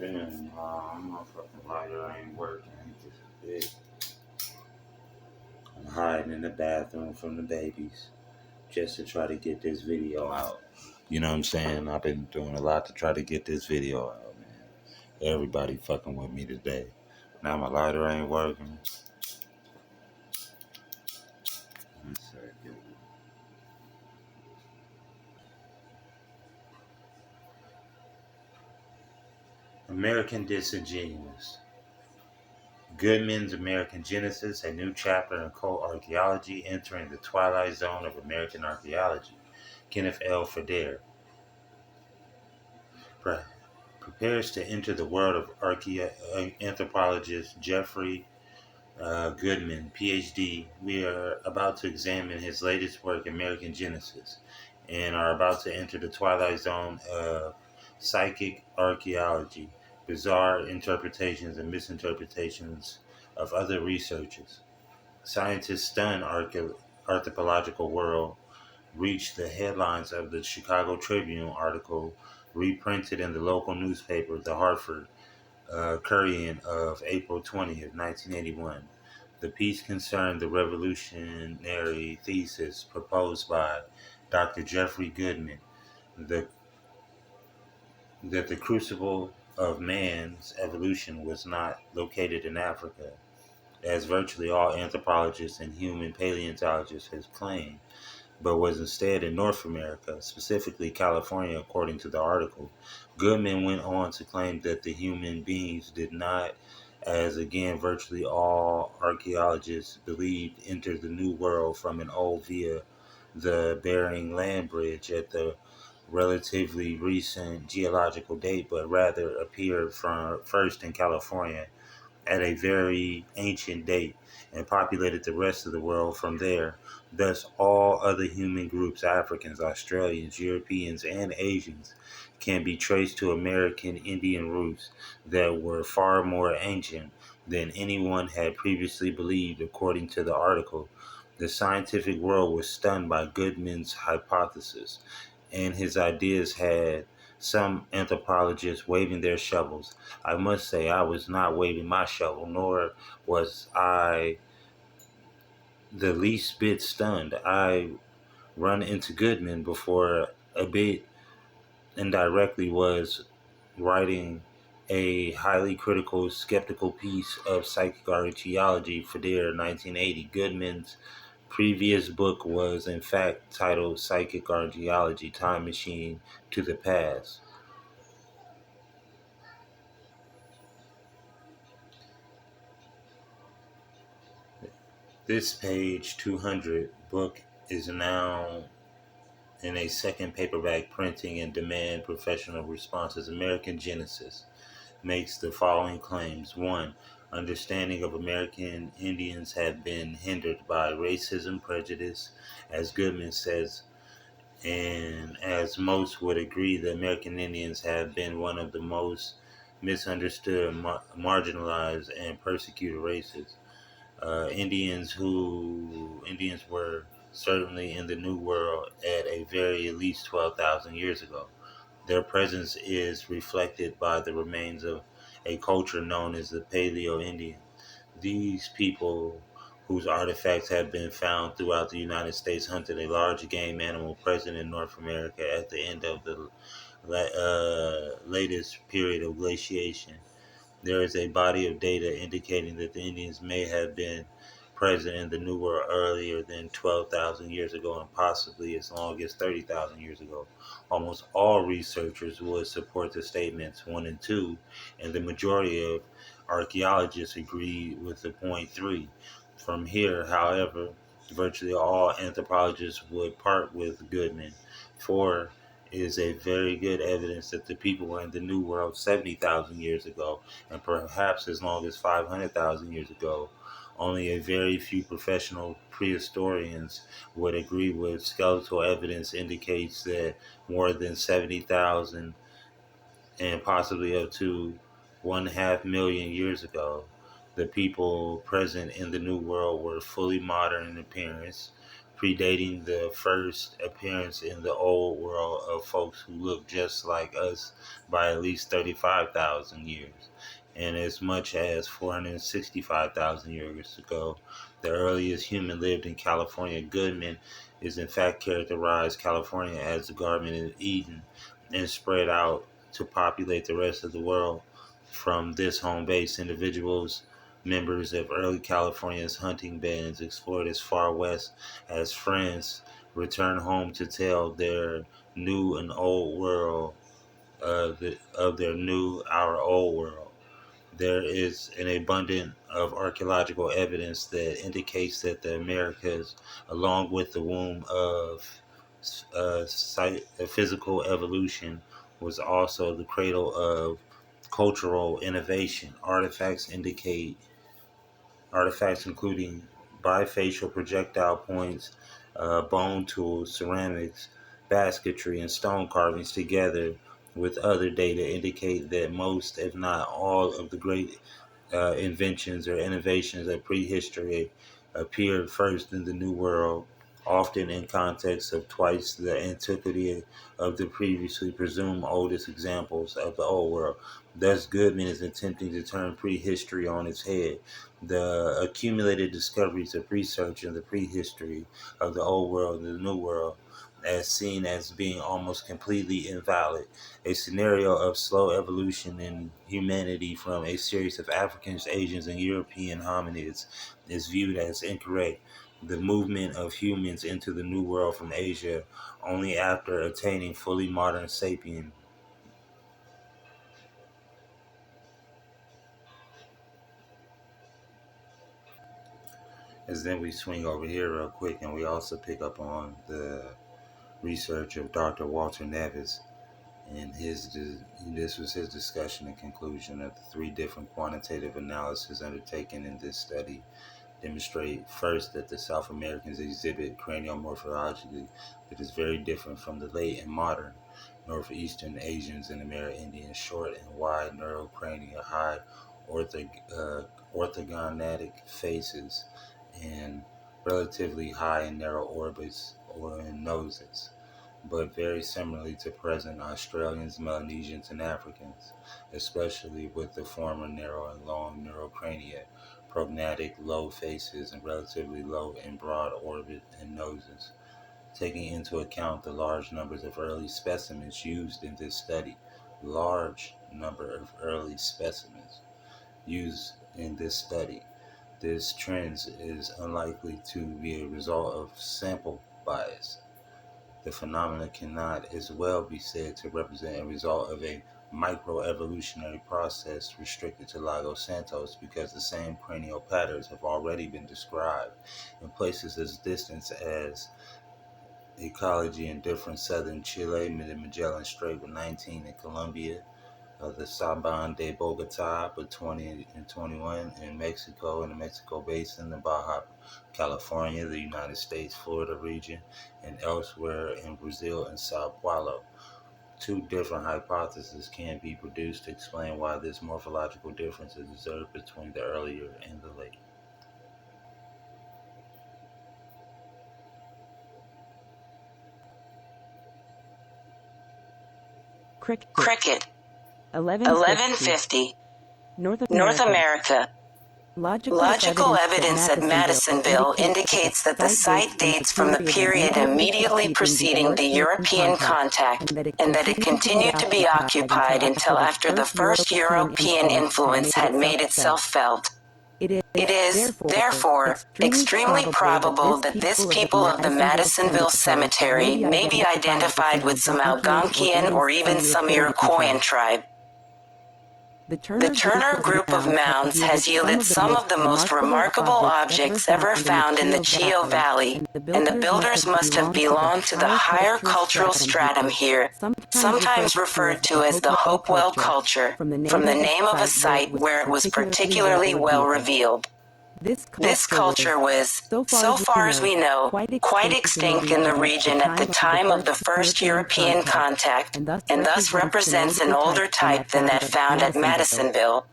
Damn, my fucking lighter ain't working. It's just I'm hiding in the bathroom from the babies just to try to get this video out. You know what I'm saying? I've been doing a lot to try to get this video out, man. Everybody fucking with me today. Now my lighter ain't working. One second. American Disingenuous. Goodman's American Genesis, a new chapter in occult archaeology entering the twilight zone of American archaeology. Kenneth L. Feder prepares to enter the world of anthropologist Jeffrey Goodman, PhD. We are about to examine his latest work, American Genesis, and are about to enter the twilight zone of psychic archaeology, bizarre interpretations and misinterpretations of other researchers. Scientists' stunned anthropological world reached the headlines of the Chicago Tribune article reprinted in the local newspaper, the Hartford Courier of April 20th, 1981. The piece concerned the revolutionary thesis proposed by Dr. Jeffrey Goodman the, that the crucible of man's evolution was not located in Africa, as virtually all anthropologists and human paleontologists have claimed, but was instead in North America, specifically California, according to the article. Goodman went on to claim that the human beings did not, as again virtually all archaeologists believed, enter the New World from an old via the Bering Land Bridge at the relatively recent geological date, but rather appeared first in California at a very ancient date and populated the rest of the world from there. Thus, all other human groups, Africans, Australians, Europeans, and Asians, can be traced to American Indian roots that were far more ancient than anyone had previously believed, according to the article. The scientific world was stunned by Goodman's hypothesis, and his ideas had some anthropologists waving their shovels. I must say, I was not waving my shovel, nor was I the least bit stunned. I run into Goodman before a bit indirectly was writing a highly critical, skeptical piece of psychic archaeology for their 1980. Goodman's previous book was, in fact, titled Psychic Archaeology Time Machine to the Past. This page 200 book is now in a second paperback printing and demand professional responses. American Genesis makes the following claims. 1. Understanding of American Indians have been hindered by racism, prejudice, as Goodman says, and as most would agree, the American Indians have been one of the most misunderstood, marginalized, and persecuted races. Indians were certainly in the New World at a very at least 12,000 years ago. Their presence is reflected by the remains of a culture known as the Paleo Indian. These people, whose artifacts have been found throughout the United States, hunted a large game animal present in North America at the end of the latest period of glaciation. There is a body of data indicating that the Indians may have been present in the New World earlier than 12,000 years ago and possibly as long as 30,000 years ago. Almost all researchers would support the statements 1 and 2, and the majority of archaeologists agree with the point 3. From here, however, virtually all anthropologists would part with Goodman. 4 is a very good evidence that the people were in the New World 70,000 years ago and perhaps as long as 500,000 years ago. Only a very few professional prehistorians would agree with skeletal evidence indicates that more than 70,000 and possibly up to 1/2 million years ago, the people present in the New World were fully modern in appearance. predating the first appearance in the old world of folks who look just like us by at least 35,000 years. And as much as 465,000 years ago, the earliest human lived in California. Goodman is in fact characterized California as the Garden of Eden and spread out to populate the rest of the world. From this home base, individuals, members of early California's hunting bands, explored as far west as France, returned home to tell their new and old world of their new, our old world. There is an abundance of archaeological evidence that indicates that the Americas, along with the womb of physical evolution, was also the cradle of cultural innovation. Artifacts including bifacial projectile points, bone tools, ceramics, basketry, and stone carvings, together with other data, indicate that most, if not all, of the great inventions or innovations of prehistory appeared first in the New World, often in context of twice the antiquity of the previously presumed oldest examples of the Old World. Thus, Goodman is attempting to turn prehistory on its head. The accumulated discoveries of research in the prehistory of the Old World and the New World as seen as being almost completely invalid. A scenario of slow evolution in humanity from a series of Africans, Asians, and European hominids is viewed as incorrect. The movement of humans into the New World from Asia only after attaining fully modern sapien. As then we swing over here real quick, and we also pick up on the research of Dr. Walter Nevis. And this was his discussion and conclusion of the three different quantitative analyses undertaken in this study demonstrate first that the South Americans exhibit craniomorphology that is very different from the late and modern Northeastern Asians and Amerindians, short and wide neurocrania, high orthogonadic faces, and relatively high and narrow orbits or in noses, but very similarly to present Australians, Melanesians, and Africans, especially with the former narrow and long neurocrania, prognatic low faces, and relatively low and broad orbit and noses. Taking into account the large numbers of early specimens used in this study, this trend is unlikely to be a result of sample bias. The phenomena cannot as well be said to represent a result of a microevolutionary process restricted to Lagos Santos, because the same cranial patterns have already been described in places as distant as ecology in different southern Chile, the Magellan Strait with 19 in Colombia, the Saban de Bogota with 20 and 21 in Mexico, in the Mexico Basin, the Baja California, the United States, Florida region, and elsewhere in Brazil and Sao Paulo. Two different hypotheses can be produced to explain why this morphological difference is observed between the earlier and the later. Cricket. 1150. North America. Logical evidence at Madisonville indicates that the site dates from the period immediately preceding the European contact, and that it continued to be occupied until after the first European influence had made itself felt. It is, therefore, extremely probable that this people of the Madisonville Cemetery may be identified with some Algonquian or even some Iroquoian tribe. The Turner Group of mounds has yielded some of the most remarkable objects ever found in the Chio Valley, and the builders must have belonged to the higher cultural stratum here, sometimes referred to as the Hopewell culture, from the name of a site where it was particularly well revealed. This culture was, so far as we know, quite extinct in the region at the time of the first European contact, and thus represents an older type than that found at Madisonville.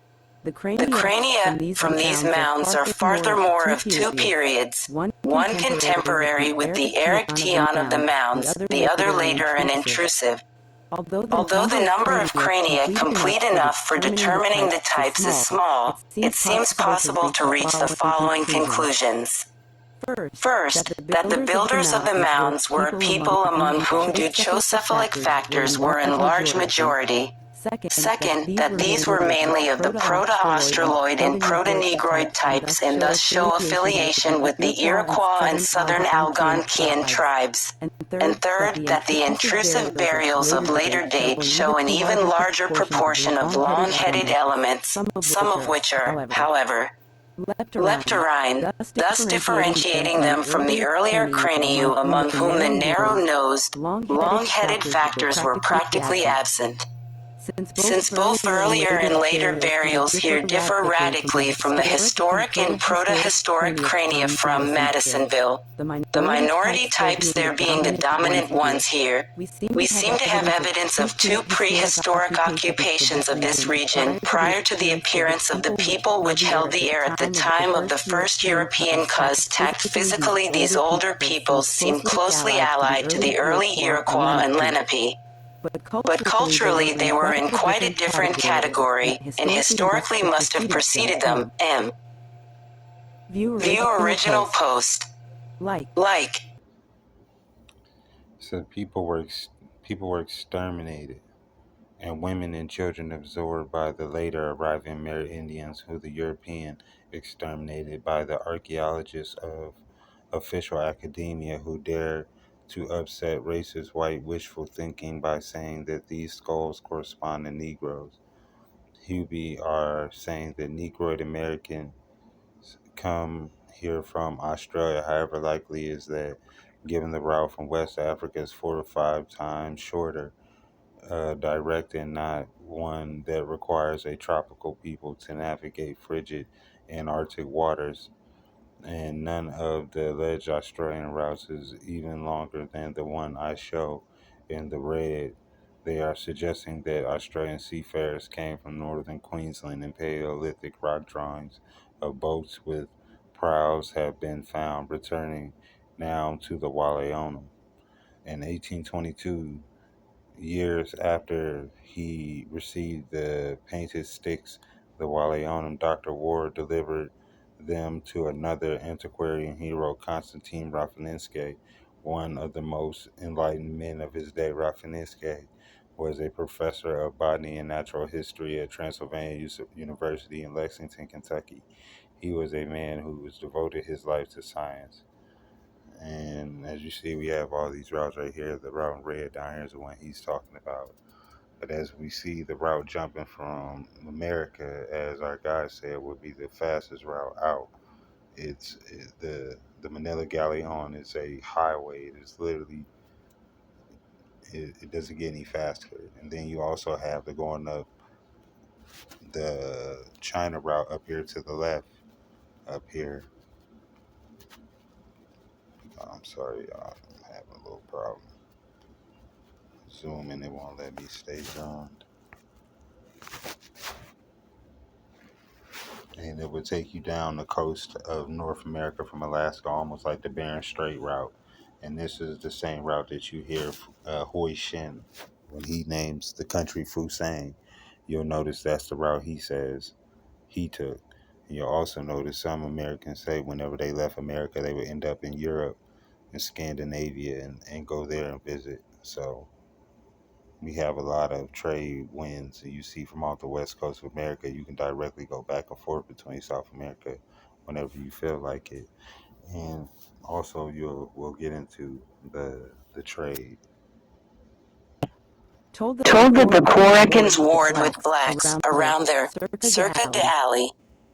The crania from these mounds are furthermore of two periods, one contemporary with the erection of the mounds, the other later and intrusive. Although the number of crania complete enough for determining the types is small, it seems possible to reach the following conclusions. First, that the builders of the mounds were a people among whom deuterocephalic factors were in large majority. Second, that these were mainly of the Proto-Australoid and Proto-Negroid types and thus show affiliation with the Iroquois and southern Algonquian tribes. And third, that the intrusive burials of later date show an even larger proportion of long-headed elements, some of which are, however, leptorine, thus differentiating them from the earlier craniu among whom the narrow-nosed, long-headed factors were practically absent. Since both earlier and later burials here differ radically from the historic and protohistoric crania from Madisonville, the minority types there being the dominant ones here, we seem to have evidence of two prehistoric occupations of this region prior to the appearance of the people which held the air at the time of the first European contact. Physically, these older peoples seem closely allied to the early Iroquois and Lenape. But culturally they were in quite a different category, and historically must have preceded them. View original post. Like. So people were exterminated, and women and children absorbed by the later arriving Amerindians, who the European exterminated by the archaeologists of official academia who dared to upset racist white wishful thinking by saying that these skulls correspond to Negroes. Hubie are saying that Negroid Americans come here from Australia. However, likely is that given the route from West Africa is 4 to 5 times shorter, direct and not one that requires a tropical people to navigate frigid Antarctic waters, and none of the alleged Australian routes is even longer than the one I show in the red. They are suggesting that Australian seafarers came from northern Queensland, and Paleolithic rock drawings of boats with prows have been found returning now to the Waleonum. In 1822, years after he received the painted sticks, the Waleonum, Dr. Ward delivered them to another antiquarian hero, Constantine Rafinesque, one of the most enlightened men of his day. Rafinesque was a professor of botany and natural history at Transylvania University in Lexington, Kentucky. He was a man who was devoted his life to science. And as you see, we have all these routes right here. The route in red down here is the one he's talking about. But as we see, the route jumping from America, as our guide said, would be the fastest route out. The Manila Galleon is a highway. It's literally, it doesn't get any faster. And then you also have the going up the China route up here to the left, up here. I'm sorry, y'all. I'm having a little problem. Zoom in, it won't let me stay zoomed. And it would take you down the coast of North America from Alaska, almost like the Bering Strait route. And this is the same route that you hear Hui Shin when he names the country Fusang. You'll notice that's the route he says he took. And you'll also notice some Americans say whenever they left America, they would end up in Europe and Scandinavia and go there and visit. So we have a lot of trade winds. You see from off the west coast of America, you can directly go back and forth between South America whenever you feel like it. And also we'll get into the trade. Told that the Korakans warred with blacks around their Circa de Ali.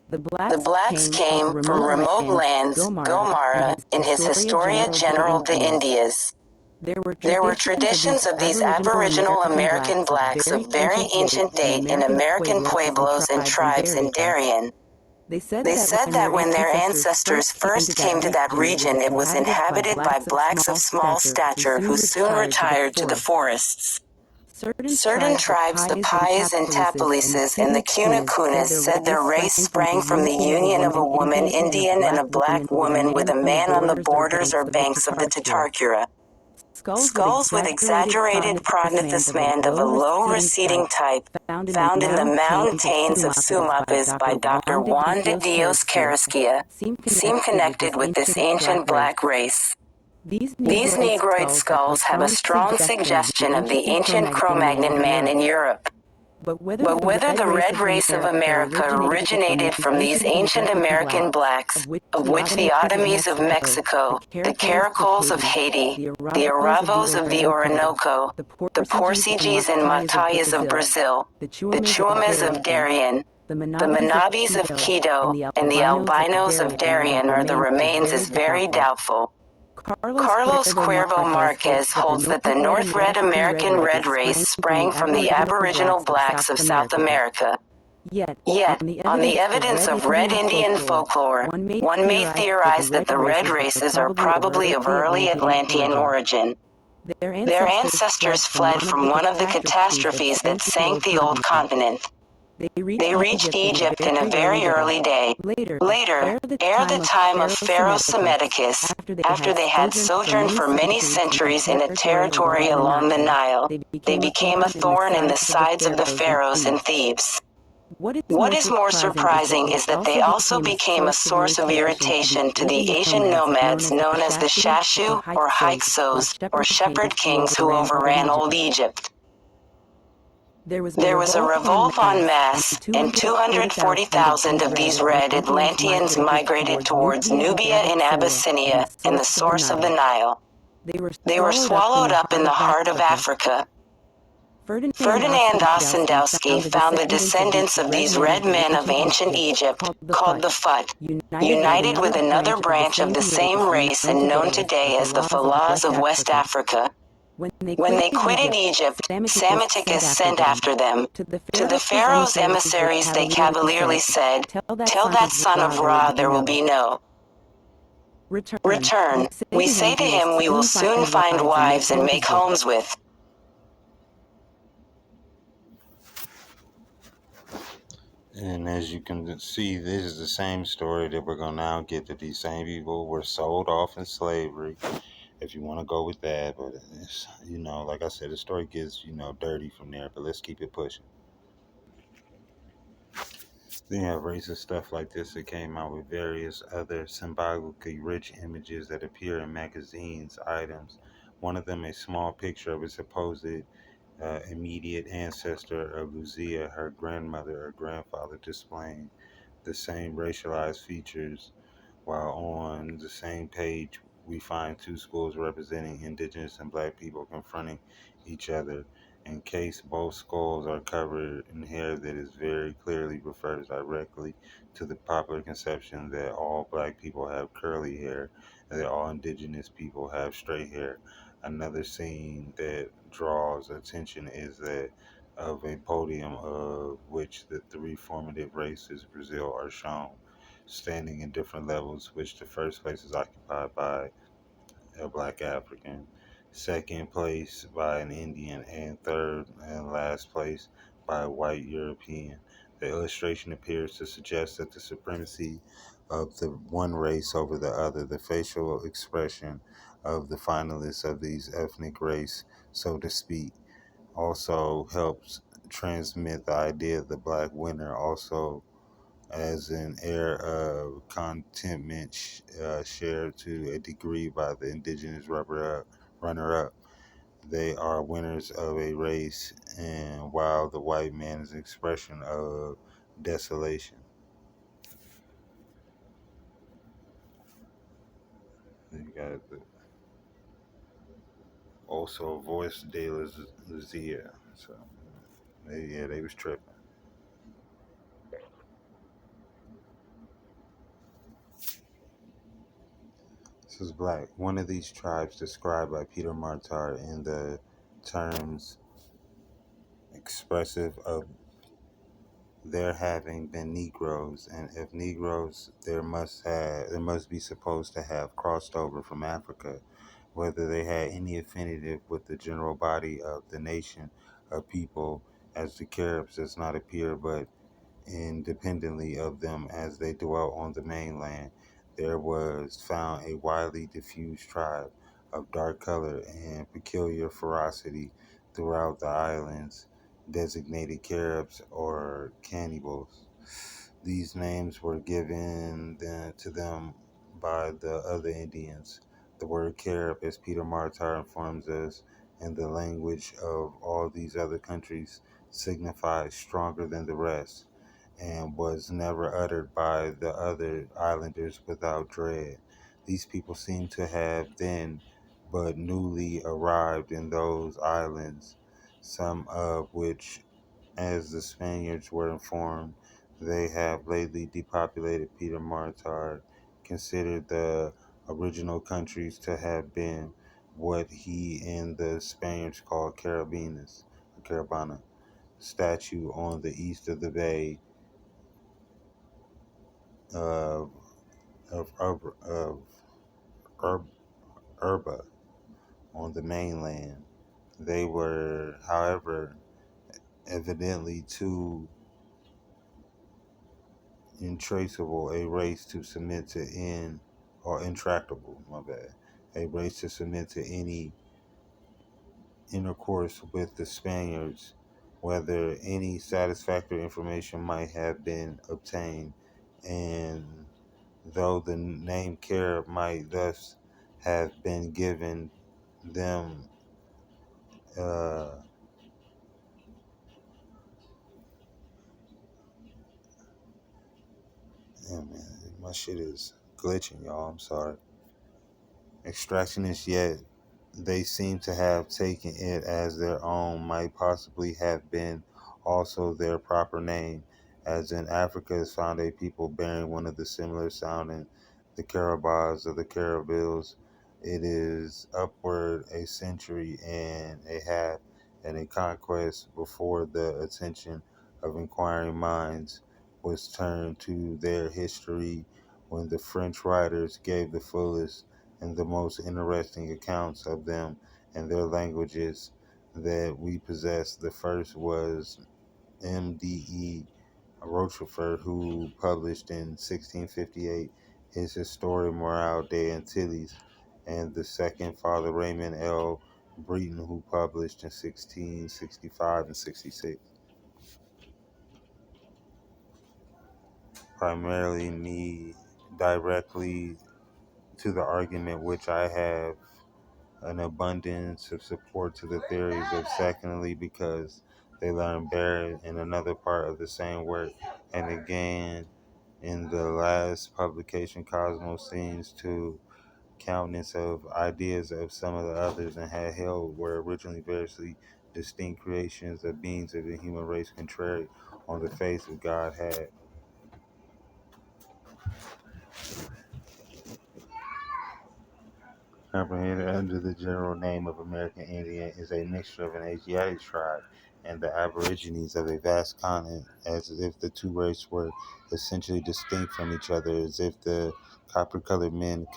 The blacks came from remote lands, Gomara, in his Historia General de Indias. There were traditions of these Aboriginal American blacks of very ancient date in American pueblos and tribes in Darien. They said that when their ancestors first came to that region, it was inhabited by blacks of small stature who soon retired to the forests. Certain tribes, the Pais and Tapalises and the Cunacunas, said their race sprang from the union of a woman Indian and a black woman with a man on the borders or banks of the Tatarkura. Skulls with exaggerated prognathismand of a low receding type, found in the mountains of Sumapaz by Dr. Juan de Dios Carrasquilla, seem connected with this ancient black race. These Negroid skulls have a strong suggestion of the ancient Cro-Magnon man in Europe. But whether the red race of America originated from these ancient American blacks, of which the Otomis of Mexico, the Caracoles of Haiti, the Aravos of the Orinoco, the Portuguese and Matayas of Brazil, the Chuamas of Darien, the Manabis of Quito, and the Albinos of Darien are the remains is very doubtful. Carlos Cuervo Marquez holds that the North Red American red race sprang from the Aboriginal blacks of South America. Yet, on the evidence of Red Indian folklore, one may theorize that the red races are probably of early Atlantean origin. Their ancestors fled from one of the catastrophes that sank the old continent. They reached Egypt in a very early day. Later, ere the time of Pharaoh Psammetichus, after they had sojourned for many centuries in a territory along the Nile, they became a thorn in the sides of the pharaohs in Thebes. What is more surprising is that they also became a source of irritation to the Asian nomads known as the Shashu or Hyksos, or shepherd kings who overran Old Egypt. There was a revolt en masse, and 240,000 of these red Atlanteans migrated towards Nubia in Abyssinia and the source of the Nile. They were swallowed up in the heart of Africa. Ferdinand Ossendowski found the descendants of these red men of ancient Egypt, called the Fut, united with another branch of the same race and known today as the Falahs of West Africa. When they quitted Egypt, Psammetichus sent after them. To the Pharaoh's emissaries they cavalierly said, "Tell that son of Ra there will be no return. We say to him we will soon find wives and make homes with." And as you can see, this is the same story that we're going to now get, that these same people were sold off in slavery, if you want to go with that. But it's, like I said, the story gets, dirty from there, but let's keep it pushing. Then you have racist stuff like this that came out with various other symbolically rich images that appear in magazines, items. One of them, a small picture of a supposed immediate ancestor of Lucia, her grandmother or grandfather, displaying the same racialized features, while on the same page we find two schools representing indigenous and black people confronting each other. In case both skulls are covered in hair that is very clearly refers directly to the popular conception that all black people have curly hair and that all indigenous people have straight hair. Another scene that draws attention is that of a podium of which the three formative races of Brazil are shown, standing in different levels, which the first place is occupied by a black African, second place by an Indian, and third and last place by a white European. The illustration appears to suggest that the supremacy of the one race over the other, the facial expression of the finalists of these ethnic race, so to speak, also helps transmit the idea of the black winner, also as an air of contentment shared to a degree by the indigenous runner-up. They are winners of a race, and while the white man is an expression of desolation. You got also Voice de Luzia. So, they was tripping. This is black. One of these tribes described by Peter Martyr in the terms expressive of there having been Negroes, and if Negroes there must be supposed to have crossed over from Africa, whether they had any affinity with the general body of the nation a people, as the Caribs does not appear but independently of them as they dwelt on the mainland. There was found a widely diffused tribe of dark color and peculiar ferocity throughout the islands, designated Caribs or cannibals. These names were given to them by the other Indians. The word Carib, as Peter Martyr informs us, in the language of all these other countries, signifies stronger than the rest, and was never uttered by the other islanders without dread. These people seem to have then but newly arrived in those islands, some of which, as the Spaniards were informed, they have lately depopulated. Peter Martyr considered the original countries to have been what he and the Spaniards called Carabinas, or Carabana, statue on the east of the bay of Ur- Urba on the mainland. They were, however, evidently too intraceable a race to submit to or intractable, my bad, a race to submit to any intercourse with the Spaniards, whether any satisfactory information might have been obtained, and though the name Carib might thus have been given them, yeah, man, my shit is glitching, y'all. I'm sorry. Extractionists, yet they seem to have taken it as their own, might possibly have been also their proper name, as in Africa is found a people bearing one of the similar sounding, the Carabas or the Carabils. It is upward a century and a half and a conquest before the attention of inquiring minds was turned to their history when the French writers gave the fullest and the most interesting accounts of them and their languages that we possess. The first was M.D.E. Rochefort, who published in 1658 his Histoire Morale des Antilles, and the second, Father Raymond L. Breton, who published in 1665 and 66. Primarily me directly to the argument which I have an abundance of support to the theories of, secondly, because they learn better in another part of the same work. And again, in the last publication, Cosmos seems to countenance of ideas of some of the others and had held were originally variously distinct creations of beings of the human race contrary on the face of God had. Comprehended under the general name of American Indian is a mixture of an Asiatic tribe and the Aborigines of a vast continent, as if the two races were essentially distinct from each other, as if the copper-colored men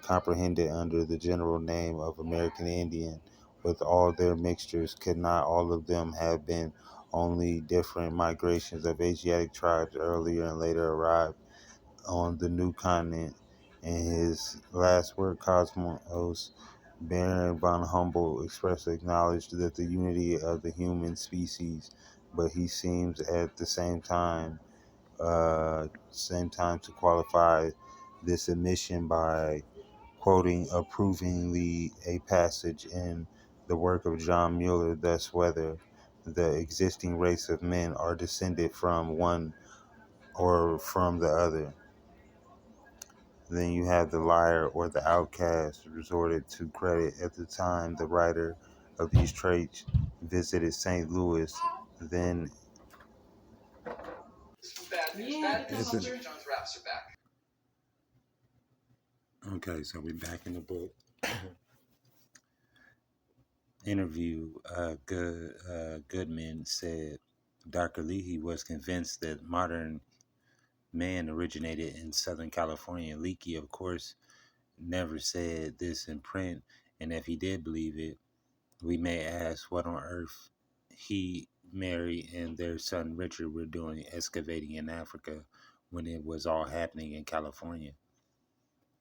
comprehended under the general name of American Indian, with all their mixtures, could not all of them have been only different migrations of Asiatic tribes earlier and later arrived on the new continent? In his last work, Cosmos, Baron von Humboldt expressly acknowledged that the unity of the human species, but he seems at the same time to qualify this admission by quoting approvingly a passage in the work of John Mueller, thus whether the existing race of men are descended from one or from the other. Then you have the liar or the outcast resorted to credit at the time the writer of these traits visited St. Louis. Then okay, so we're back in the book. Interview. Goodman said Dr. Leahy was convinced that modern man originated in Southern California. Leakey, of course, never said this in print, and if he did believe it, We may ask what on earth he, Mary, and their son Richard were doing excavating in Africa when it was all happening in California.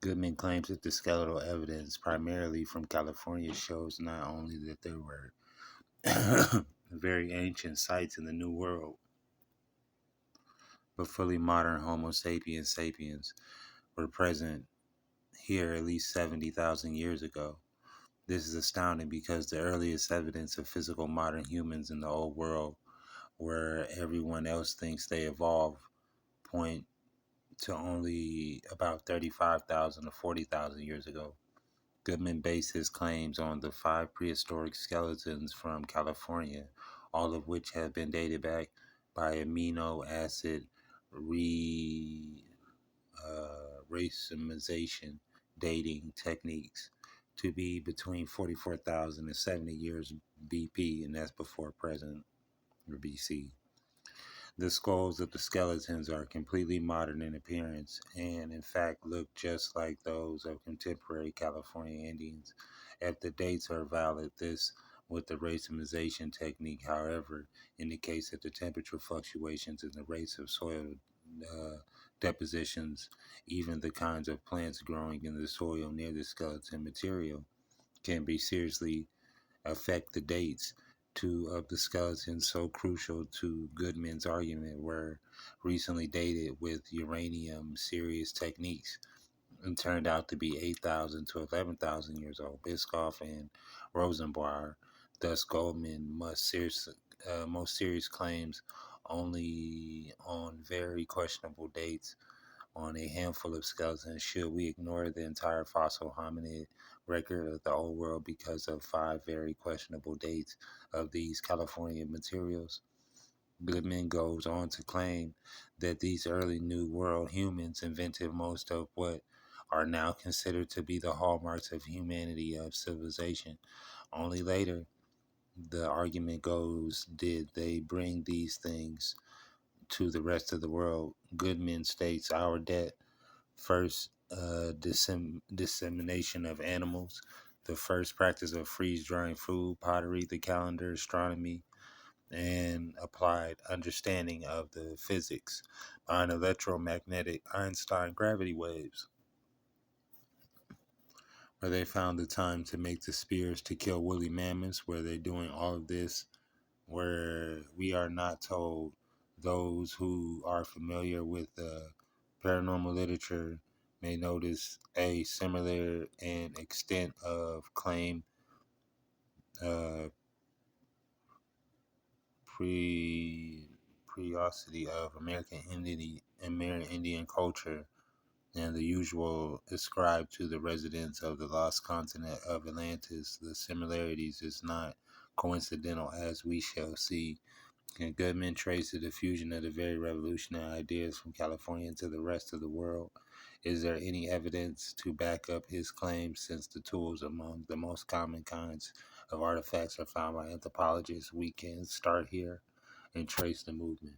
Goodman claims that the skeletal evidence, primarily from California, shows not only that there were very ancient sites in the New World, but fully modern Homo sapiens sapiens were present here at least 70,000 years ago. This is astounding because the earliest evidence of physical modern humans in the old world, where everyone else thinks they evolved, point to only about 35,000 to 40,000 years ago. Goodman based his claims on the 5 prehistoric skeletons from California, all of which have been dated back by amino acid racemization dating techniques to be between 44,000 and 70 years BP, and that's before present or BC. The skulls of the skeletons are completely modern in appearance and, in fact, look just like those of contemporary California Indians. If the dates are valid, this, with the racemization technique, however, indicates that the temperature fluctuations and the rates of soil depositions, even the kinds of plants growing in the soil near the skeleton material, can be seriously affect the dates of the skeletons so crucial to Goodman's argument were recently dated with uranium series techniques and turned out to be 8,000 to 11,000 years old. Biscoff and Rosenbauer, thus Goldman most serious claims only on very questionable dates on a handful of skeletons. Should we ignore the entire fossil hominid record of the old world because of 5 very questionable dates of these California materials? Goodman goes on to claim that these early New World humans invented most of what are now considered to be the hallmarks of humanity, of civilization. Only later, the argument goes, did they bring these things to the rest of the world? Goodman states our debt first dissemination of animals, the first practice of freeze drying food, pottery, the calendar, astronomy, and applied understanding of the physics behind electromagnetic Einstein gravity waves, where they found the time to make the spears to kill woolly mammoths, where they're doing all of this, where we are not told. Those who are familiar with paranormal literature may notice a similar and extent of claim preosity of American Indian culture and the usual ascribed to the residents of the lost continent of Atlantis. The similarities is not coincidental, as we shall see. And Goodman traced the diffusion of the very revolutionary ideas from California to the rest of the world. Is there any evidence to back up his claims, since the tools among the most common kinds of artifacts are found by anthropologists? We can start here and trace the movement.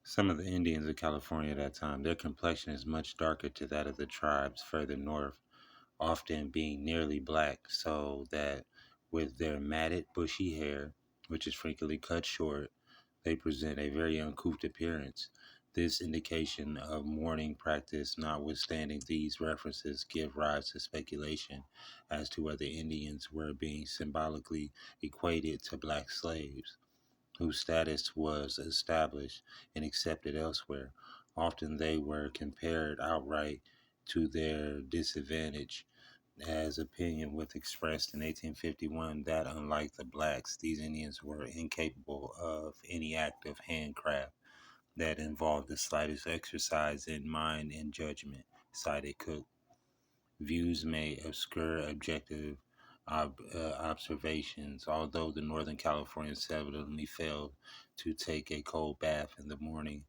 Some of the Indians of California at that time, their complexion is much darker to that of the tribes further north, often being nearly black, so that with their matted, bushy hair, which is frequently cut short, they present a very uncouth appearance. This indication of mourning practice notwithstanding, these references give rise to speculation as to whether Indians were being symbolically equated to black slaves, whose status was established and accepted elsewhere. Often they were compared outright to their disadvantage, as opinion was expressed in 1851 that, unlike the blacks, these Indians were incapable of any act of handcraft that involved the slightest exercise in mind and judgment, cited Cook. Views may obscure objective observations, although the Northern Californians seldomly failed to take a cold bath in the morning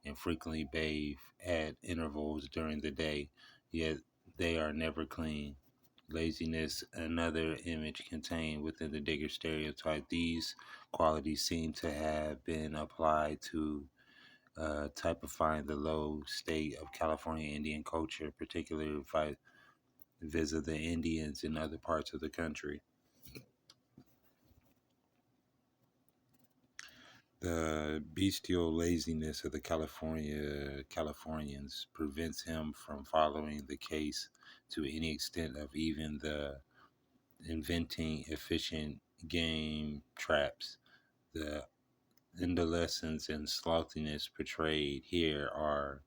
and frequently bathe at intervals during the day, yet they are never clean. Laziness, another image contained within the digger stereotype. These qualities seem to have been applied to typifying the low state of California Indian culture, particularly visit the Indians in other parts of the country. The bestial laziness of the Californians prevents him from following the case to any extent of even the inventing efficient game traps. The indolence and slothiness portrayed here are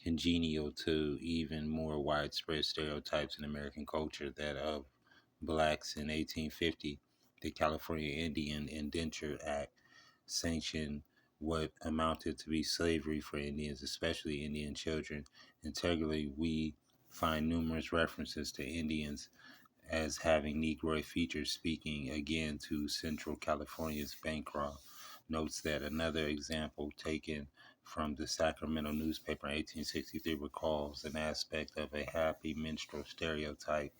congenial to even more widespread stereotypes in American culture, that of blacks. In 1850, the California Indian Indenture Act sanctioned what amounted to be slavery for Indians, especially Indian children. Integrally, we find numerous references to Indians as having Negroid features, speaking again to Central California's Bancroft. Notes that another example taken from the Sacramento newspaper in 1863 recalls an aspect of a happy minstrel stereotype.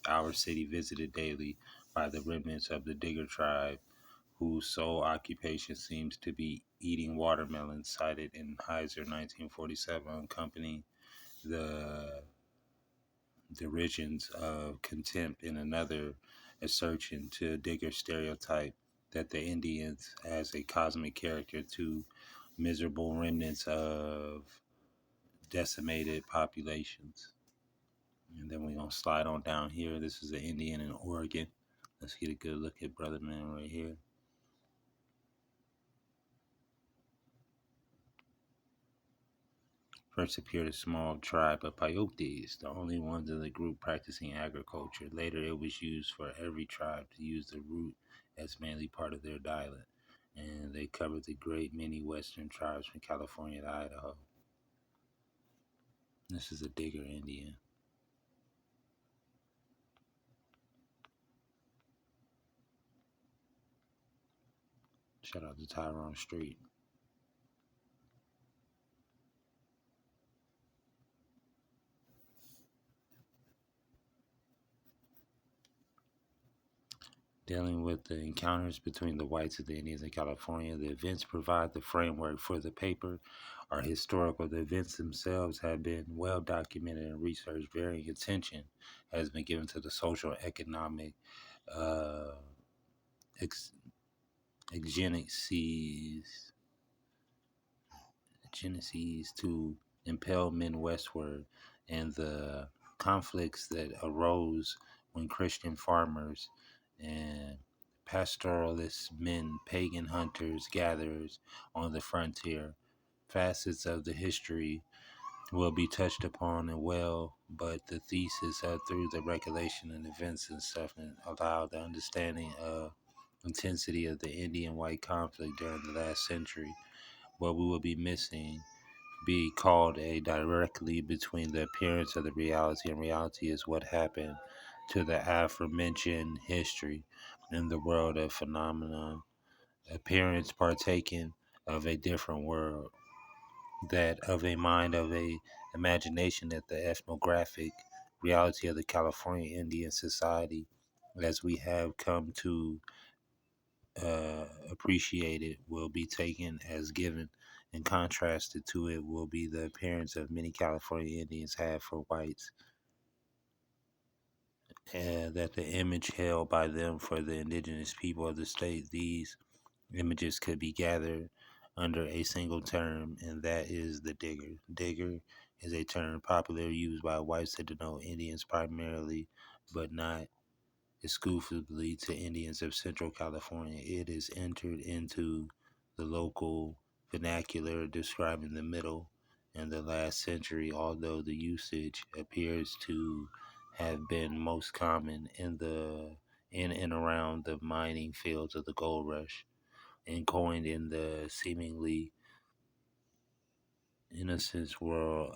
Our city visited daily by the remnants of the Digger tribe, whose sole occupation seems to be eating watermelons, cited in Heiser 1947, accompanying the derisions of contempt in another assertion to Digger stereotype that the Indians as a cosmic character to miserable remnants of decimated populations. And then we're gonna slide on down here. This is an Indian in Oregon. Let's get a good look at Brother Man right here. First appeared a small tribe of Paiutes, the only ones in the group practicing agriculture. Later, it was used for every tribe to use the root as mainly part of their dialect, and they covered the great many western tribes from California to Idaho. This is a Digger Indian. Shout out to Tyrone Street. Dealing with the encounters between the whites and the Indians in California, the events provide the framework for the paper are historical. The events themselves have been well documented and researched. Varying attention has been given to the social and economic uh, genesis to impel men westward, and the conflicts that arose when Christian farmers and pastoralist men, pagan hunters, gatherers on the frontier. Facets of the history will be touched upon and well, but the thesis through the recollection and events and stuff and allow the understanding of intensity of the Indian white conflict during the last century. What we will be missing be called a directly between the appearance of the reality, and reality is what happened to the aforementioned history in the world of phenomenon, appearance partaken of a different world, that of a mind of a imagination, that the ethnographic reality of the California Indian society as we have come to appreciated will be taken as given, and contrasted to it will be the appearance of many California Indians have for whites, and that the image held by them for the indigenous people of the state, these images could be gathered under a single term, and that is the digger. Digger is a term popularly used by whites to denote Indians primarily, but not exclusively to Indians of Central California. It is entered into the local vernacular describing the middle and the last century, although the usage appears to have been most common in and around the mining fields of the gold rush, and coined in the seemingly innocent world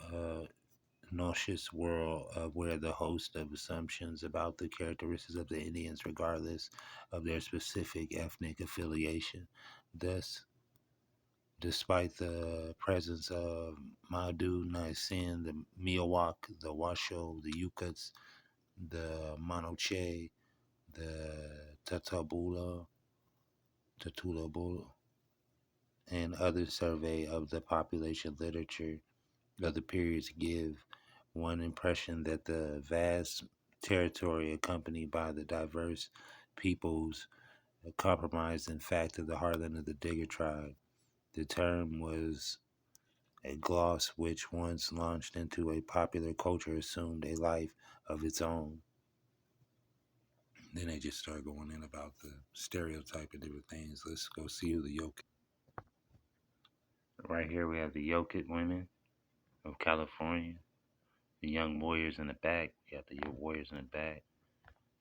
nauseous world where the host of assumptions about the characteristics of the Indians, regardless of their specific ethnic affiliation. Thus, despite the presence of Madu, Nisin, the Miwok, the Washo, the Yukuts, the Manoche, the Tatulabula, and other survey of the population literature of the periods give one impression that the vast territory accompanied by the diverse peoples comprised in fact of the heartland of the Digger tribe. The term was a gloss which, once launched into a popular culture, assumed a life of its own. Then they just start going in about the stereotype of different things. Let's go see who the yoke. Right here we have the Yokit women of California. The young warriors in the back. You got the young warriors in the back.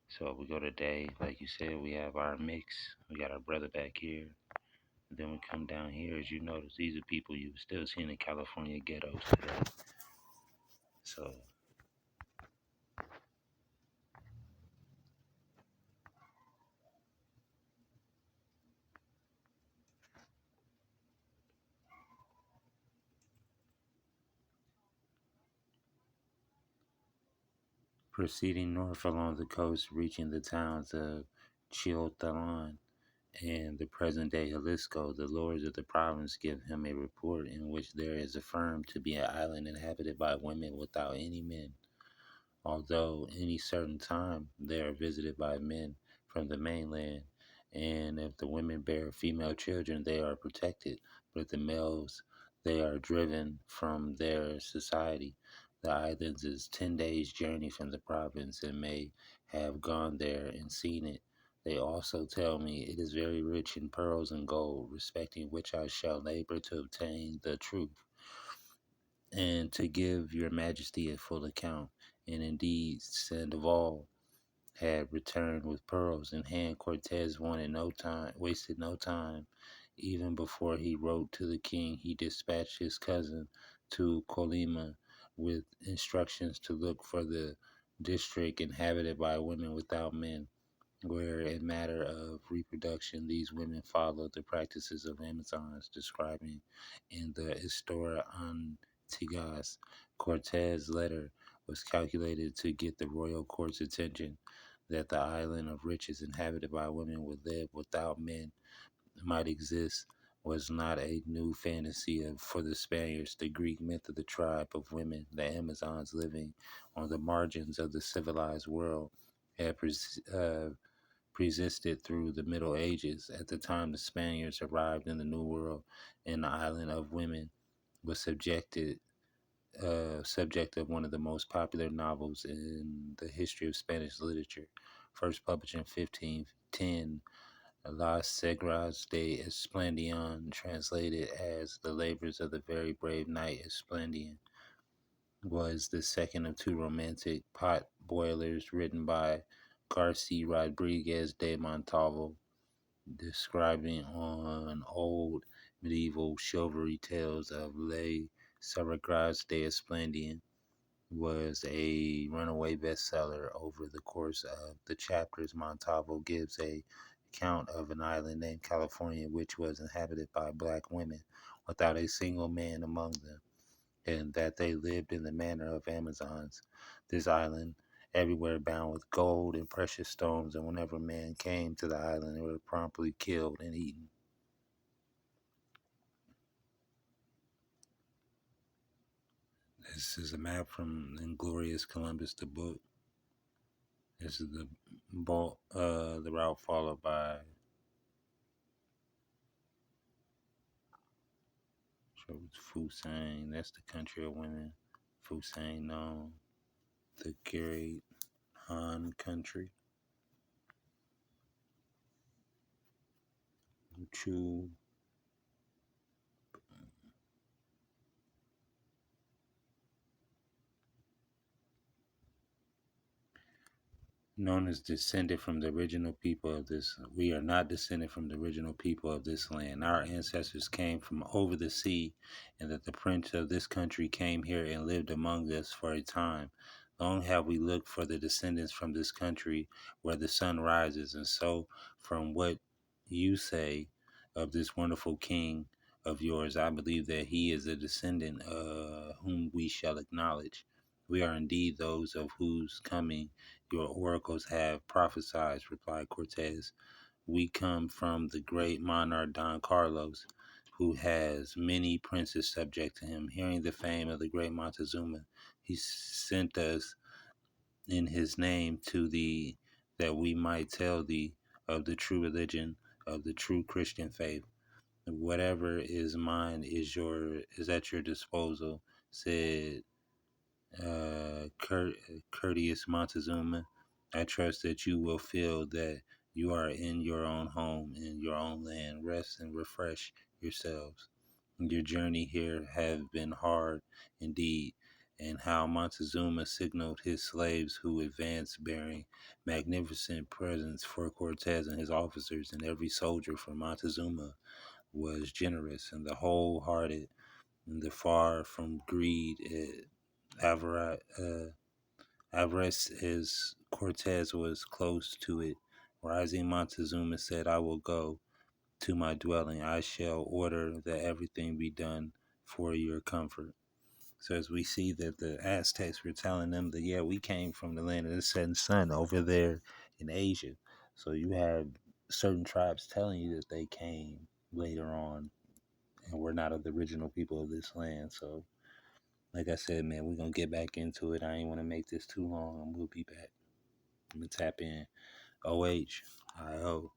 So we go today, like you said, we have our mix. We got our brother back here. And then we come down here, as you notice, these are people you still see in the California ghettos today. So proceeding north along the coast, reaching the towns of Chiotalan and the present-day Jalisco, the lords of the province give him a report in which there is affirmed to be an island inhabited by women without any men, although any certain time they are visited by men from the mainland, and if the women bear female children, they are protected, but the males, they are driven from their society. The islands is 10 days' journey from the province, and may have gone there and seen it. They also tell me it is very rich in pearls and gold, respecting which I shall labor to obtain the truth, and to give your majesty a full account. And indeed, Sandoval had returned with pearls in hand. Cortez wasted no time. Even before he wrote to the king, he dispatched his cousin to Colima with instructions to look for the district inhabited by women without men, where in matter of reproduction these women followed the practices of Amazons, describing in the Historia Antiguas. Cortez' letter was calculated to get the royal court's attention, that the island of riches inhabited by women would live without men might exist was not a new fantasy for the Spaniards. The Greek myth of the tribe of women, the Amazons living on the margins of the civilized world, had persisted through the Middle Ages. At the time the Spaniards arrived in the New World, and the island of women was subject of one of the most popular novels in the history of Spanish literature. First published in 1510, Las Segras de Esplandian, translated as The Labors of the Very Brave Knight Esplandian, was the second of two romantic pot boilers written by Garci Rodriguez de Montalvo, describing on old medieval chivalry tales of Les Saragras de Esplandian, was a runaway bestseller. Over the course of the chapters, Montalvo gives a account of an island named California, which was inhabited by black women without a single man among them, and that they lived in the manner of Amazons. This island everywhere bound with gold and precious stones, and whenever man came to the island, they were promptly killed and eaten. This is a map from Inglorious Columbus, the book. This is the route followed by Fusang. That's the country of women. Fusang known. The Great Han country. Chu. Known as descended from the original people of this. We are not descended from the original people of this land. Our ancestors came from over the sea, and that the prince of this country came here and lived among us for a time. Long have we looked for the descendants from this country where the sun rises, and so from what you say of this wonderful king of yours, I believe that he is a descendant whom we shall acknowledge. We are indeed those of whose coming your oracles have prophesied, replied Cortez. We come from the great monarch Don Carlos, who has many princes subject to him. Hearing the fame of the great Montezuma, he sent us in his name to thee, that we might tell thee of the true religion, of the true Christian faith. Whatever is mine is at your disposal, said Courteous Montezuma. I trust that you will feel that you are in your own home, in your own land. Rest and refresh yourselves. Your journey here have been hard indeed, and how Montezuma signaled his slaves who advanced bearing magnificent presents for Cortez and his officers, and every soldier for Montezuma was generous and the wholehearted and the far from greed. Avarice as Cortez was close to it. Rising, Montezuma said, I will go to my dwelling. I shall order that everything be done for your comfort. So as we see that the Aztecs were telling them that, yeah, we came from the land of the setting sun over there in Asia. So you have certain tribes telling you that they came later on and we're not of the original people of this land. So like I said, man, we're going to get back into it. I ain't want to make this too long, and we'll be back. I'm going to tap in. OH. I-O.